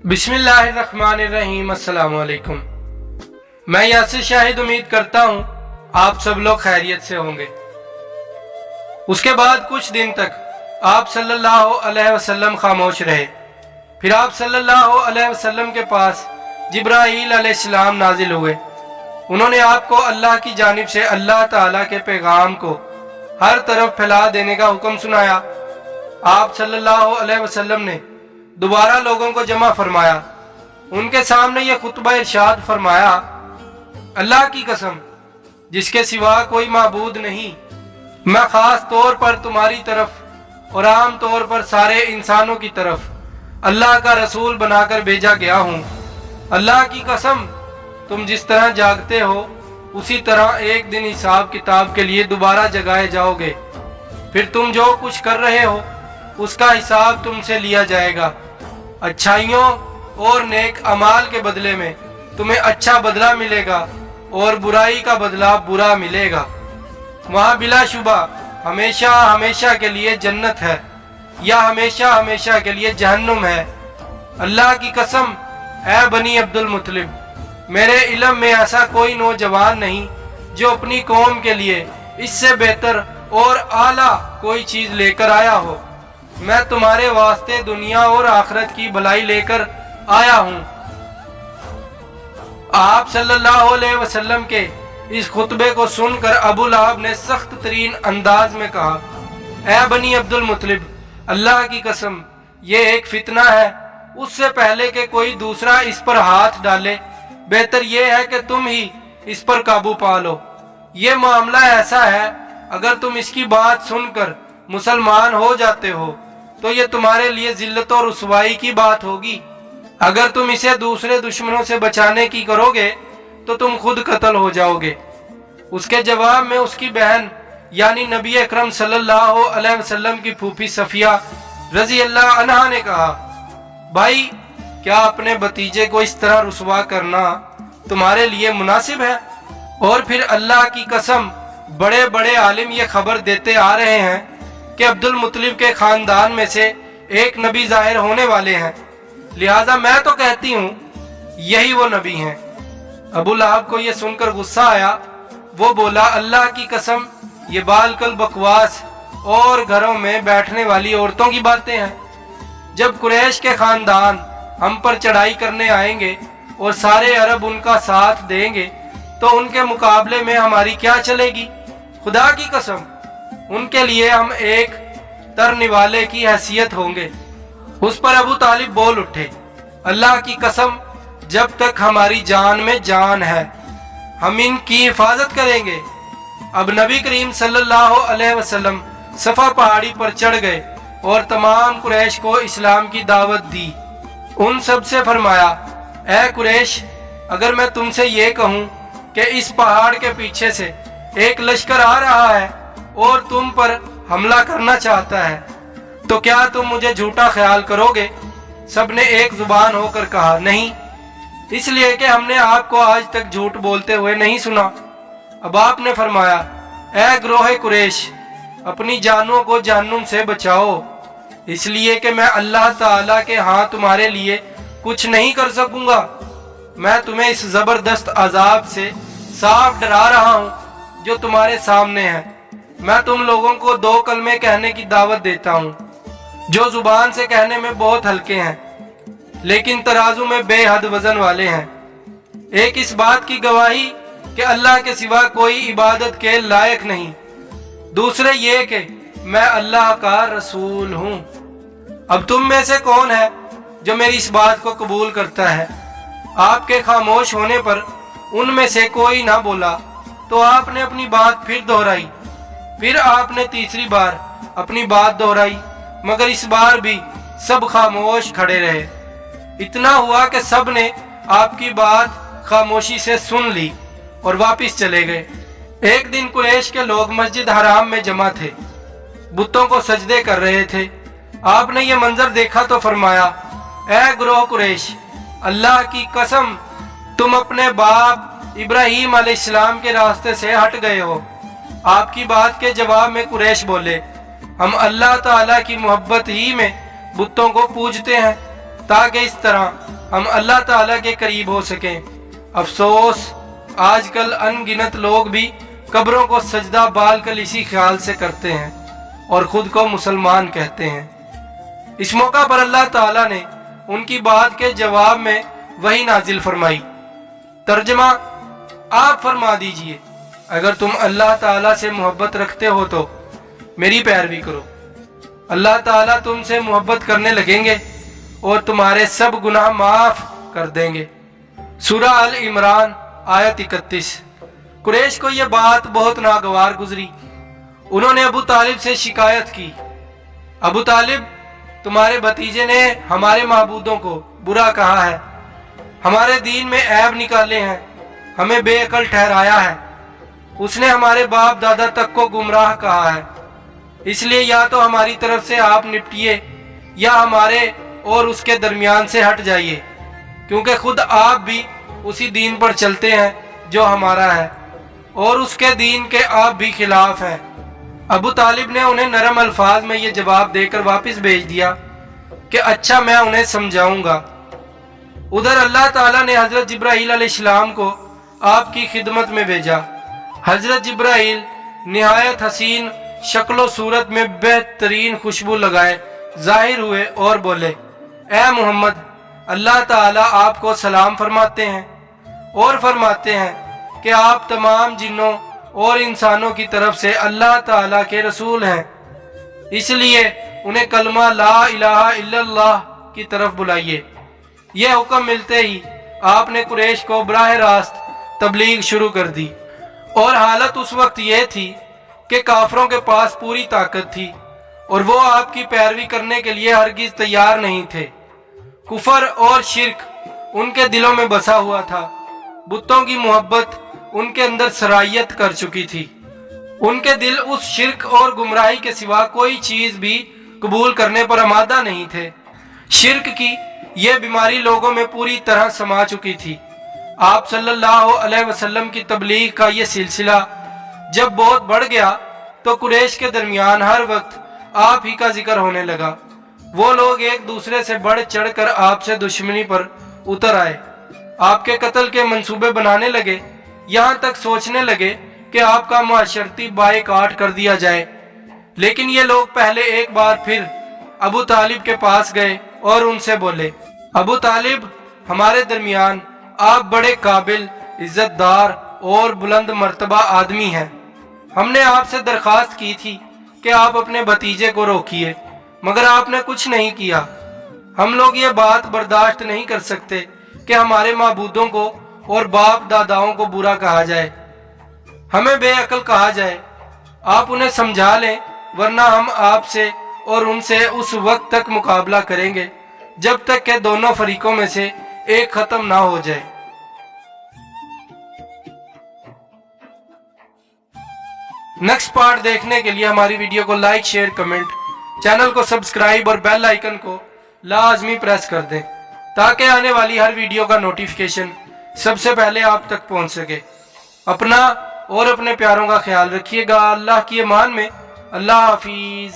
बिस्मिल्लाहिर्रहमानिर्रहीम। अस्सलाम वालेकुम। मैं यासिर शाहिद उम्मीद करता हूँ आप सब लोग खैरियत से होंगे। उसके बाद कुछ दिन तक आप सल्लल्लाहु अलैहि वसल्लम खामोश रहे। फिर आप सल्लल्लाहु अलैहि वसल्लम के पास जिब्राईल अलैहिस्सलाम नाजिल हुए। उन्होंने आपको अल्लाह की जानिब से अल्लाह ताला के पैगाम को हर तरफ फैला देने का हुक्म सुनाया। आप सल्लल्लाहु अलैहि वसल्लम ने दोबारा लोगों को जमा फरमाया। उनके सामने ये खुतबा इरशाद फरमाया, अल्लाह की कसम जिसके सिवा कोई माबूद नहीं, मैं खास तौर पर तुम्हारी तरफ और आम तौर पर सारे इंसानों की तरफ अल्लाह का रसूल बनाकर भेजा गया हूँ। अल्लाह की कसम तुम जिस तरह जागते हो उसी तरह एक दिन हिसाब किताब के लिए दोबारा जगाए जाओगे। फिर तुम जो कुछ कर रहे हो उसका हिसाब तुमसे लिया जाएगा। अच्छाइयों और नेक अमाल के बदले में तुम्हें अच्छा बदला मिलेगा और बुराई का बदला बुरा मिलेगा। वहाँ बिलाशुबा हमेशा हमेशा के लिए जन्नत है या हमेशा हमेशा के लिए जहन्नुम है। अल्लाह की कसम ऐ बनी अब्दुल मुत्तलिब, मेरे इल्म में ऐसा कोई नौजवान नहीं जो अपनी कौम के लिए इससे बेहतर और आला कोई चीज लेकर आया हो। मैं तुम्हारे वास्ते दुनिया और आखिरत की भलाई लेकर आया हूँ। आप सल्लल्लाहु अलैहि वसल्लम के इस खुतबे को सुनकर अबू लहब ने सख्त तरीन अंदाज में कहा, ऐ बनी अब्दुल मुत्तलिब, अल्लाह की कसम ये एक फितना है। उससे पहले कि कोई दूसरा इस पर हाथ डाले बेहतर यह है कि तुम ही इस पर काबू पा लो। ये मामला ऐसा है, अगर तुम इसकी बात सुनकर मुसलमान हो जाते हो तो ये तुम्हारे लिए जिल्लत और रुसवाई की बात होगी। अगर तुम इसे दूसरे दुश्मनों से बचाने की करोगे तो तुम खुद कत्ल हो जाओगे। उसके जवाब में उसकी बहन यानी नबी अकरम सल्लल्लाहु अलैहि वसल्लम की फूफी सफिया रजी अल्लाह अन्हा ने कहा, भाई क्या अपने भतीजे को इस तरह रुसवा करना तुम्हारे लिए मुनासिब है? और फिर अल्लाह की कसम बड़े बड़े आलिम ये खबर देते आ रहे हैं कि अब्दुल मुत्तलिब के खानदान में से एक नबी जाहिर होने वाले हैं, लिहाजा मैं तो कहती हूँ यही वो नबी हैं। अबू लहब को यह सुनकर गुस्सा आया। वो बोला, अल्लाह की कसम ये बालकल बकवास और घरों में बैठने वाली औरतों की बातें हैं। जब कुरैश के खानदान हम पर चढ़ाई करने आएंगे और सारे अरब उनका साथ देंगे तो उनके मुकाबले में हमारी क्या चलेगी? खुदा की कसम उनके लिए हम एक तरने वाले की हैसियत होंगे। उस पर अबू तालिब बोल उठे, अल्लाह की कसम जब तक हमारी जान में जान है हम इनकी हिफाजत करेंगे। अब नबी करीम सल्लल्लाहु अलैहि वसल्लम सफा पहाड़ी पर चढ़ गए और तमाम कुरैश को इस्लाम की दावत दी। उन सब से फरमाया, ऐ कुरैश, अगर मैं तुमसे ये कहूँ कि इस पहाड़ के पीछे से एक लश्कर आ रहा है और तुम पर हमला करना चाहता है तो क्या तुम मुझे झूठा ख्याल करोगे? सबने एक जुबान होकर कहा, नहीं, इसलिए कि हमने आपको आज तक झूठ बोलते हुए नहीं सुना। अब आपने फरमाया, ऐ ग्रोह कुरैश, अपनी जानों को जहन्नुम से बचाओ, इसलिए कि मैं अल्लाह ताला के यहाँ तुम्हारे लिए कुछ नहीं कर सकूंगा। मैं तुम्हें इस जबरदस्त अजाब से साफ डरा रहा हूँ जो तुम्हारे सामने है। मैं तुम लोगों को दो कलमे कहने की दावत देता हूँ जो जुबान से कहने में बहुत हल्के हैं लेकिन तराजू में बेहद वजन वाले हैं। एक इस बात की गवाही कि अल्लाह के सिवा कोई इबादत के लायक नहीं, दूसरे ये कि मैं अल्लाह का रसूल हूँ। अब तुम में से कौन है जो मेरी इस बात को कबूल करता है? आपके खामोश होने पर उनमें से कोई ना बोला तो आपने अपनी बात फिर दोहराई। फिर आपने तीसरी बार अपनी बात दोहराई मगर इस बार भी सब खामोश खड़े रहे। इतना हुआ कि सब ने आपकी बात खामोशी से सुन ली और वापस चले गए। एक दिन कुरैश के लोग मस्जिद हराम में जमा थे, बुतों को सजदे कर रहे थे। आपने ये मंजर देखा तो फरमाया, ऐ ग्रोह कुरैश, अल्लाह की कसम तुम अपने बाप इब्राहीम अलैहिस्सलाम के रास्ते से हट गए हो। आपकी बात के जवाब में कुरैश बोले, हम अल्लाह ताला की मोहब्बत ही में बुतों को पूजते हैं ताकि इस तरह हम अल्लाह ताला के करीब हो सकें। अफसोस आजकल अनगिनत लोग भी कब्रों को सजदा बाल कर इसी ख्याल से करते हैं और खुद को मुसलमान कहते हैं। इस मौका पर अल्लाह ताला ने उनकी बात के जवाब में वही नाजिल फरमाई। तर्जमा आप फरमा दीजिए, अगर तुम अल्लाह ताला से मोहब्बत रखते हो तो मेरी पैरवी करो, अल्लाह ताला तुमसे मोहब्बत करने लगेंगे और तुम्हारे सब गुनाह माफ कर देंगे। सूरह अल इमरान आयत 31। कुरैश को यह बात बहुत नागवार गुजरी। उन्होंने अबू तालिब से शिकायत की, अबू तालिब, तुम्हारे भतीजे ने हमारे माबूदों को बुरा कहा है, हमारे दीन में ऐब निकाले हैं, हमें बेअकल ठहराया है, उसने हमारे बाप दादा तक को गुमराह कहा है। इसलिए या तो हमारी तरफ से आप निपटिए या हमारे और उसके दरमियान से हट जाइए, क्योंकि खुद आप भी उसी दीन पर चलते हैं जो हमारा है और उसके दीन के आप भी खिलाफ हैं। अबू तालिब ने उन्हें नरम अल्फाज में ये जवाब देकर वापस भेज दिया कि अच्छा, मैं उन्हें समझाऊंगा। उधर अल्लाह ताला ने हजरत जिब्राईल अलैहिस्सलाम को आपकी खिदमत में भेजा। हजरत जिब्राईल निहायत हसीन शक्लो सूरत में बेहतरीन खुशबू लगाए जाहिर हुए और बोले, ए मोहम्मद, अल्लाह ताला आपको सलाम फरमाते हैं और फरमाते हैं कि आप तमाम जिन्नों और इंसानों की तरफ से अल्लाह ताला के रसूल हैं, इसलिए उन्हें कलमा ला इलाहा इल्लल्लाह की तरफ बुलाइए। यह हुक्म मिलते ही आपने कुरैश को बराह रास्त तबलीग शुरू कर दी और हालत उस वक्त यह थी कि काफरों के पास पूरी ताकत थी और वो आपकी पैरवी करने के लिए हरगिज तैयार नहीं थे। कुफर और शिर्क उनके दिलों में बसा हुआ था। बुतों की मोहब्बत उनके अंदर सरायत कर चुकी थी। उनके दिल उस शिर्क और गुमराही के सिवा कोई चीज भी कबूल करने पर आमादा नहीं थे। शिर्क की यह बीमारी लोगों में पूरी तरह समा चुकी थी। आप सल्लल्लाहु अलैहि वसल्लम की तबलीग का यह सिलसिला जब बहुत बढ़ गया तो कुरैश के दरमियान हर वक्त आप ही का जिक्र होने लगा। वो लोग एक दूसरे से बढ़ चढ़ कर आपसे दुश्मनी पर उतर आए, आपके कत्ल के मंसूबे बनाने लगे, यहाँ तक सोचने लगे कि आपका मुआशरती बायकाट कर दिया जाए। लेकिन ये लोग पहले एक बार फिर अबू तालिब के पास गए और उनसे बोले, अबू तालिब, हमारे दरमियान आप बड़े काबिल, इज्जतदार और बुलंद मर्तबा आदमी हैं। हमने आपसे दरखास्त की थी कि आप अपने भतीजे को रोकिए, मगर आपने कुछ नहीं किया। हम लोग ये बात बर्दाश्त नहीं कर सकते कि हमारे माबूदों को और बाप दादाओं को बुरा कहा जाए, हमें बेअकल कहा जाए। आप उन्हें समझा लें, वरना हम आपसे और उनसे उस वक्त तक मुकाबला करेंगे जब तक कि दोनों फरीकों में से एक खत्म ना हो जाए। नेक्स्ट पार्ट देखने के लिए हमारी वीडियो को लाइक, शेयर, कमेंट, चैनल को सब्सक्राइब और बेल आइकन को लाजमी प्रेस कर दें ताकि आने वाली हर वीडियो का नोटिफिकेशन सबसे पहले आप तक पहुंच सके। अपना और अपने प्यारों का ख्याल रखिएगा। अल्लाह की अमान में। अल्लाह हाफिज।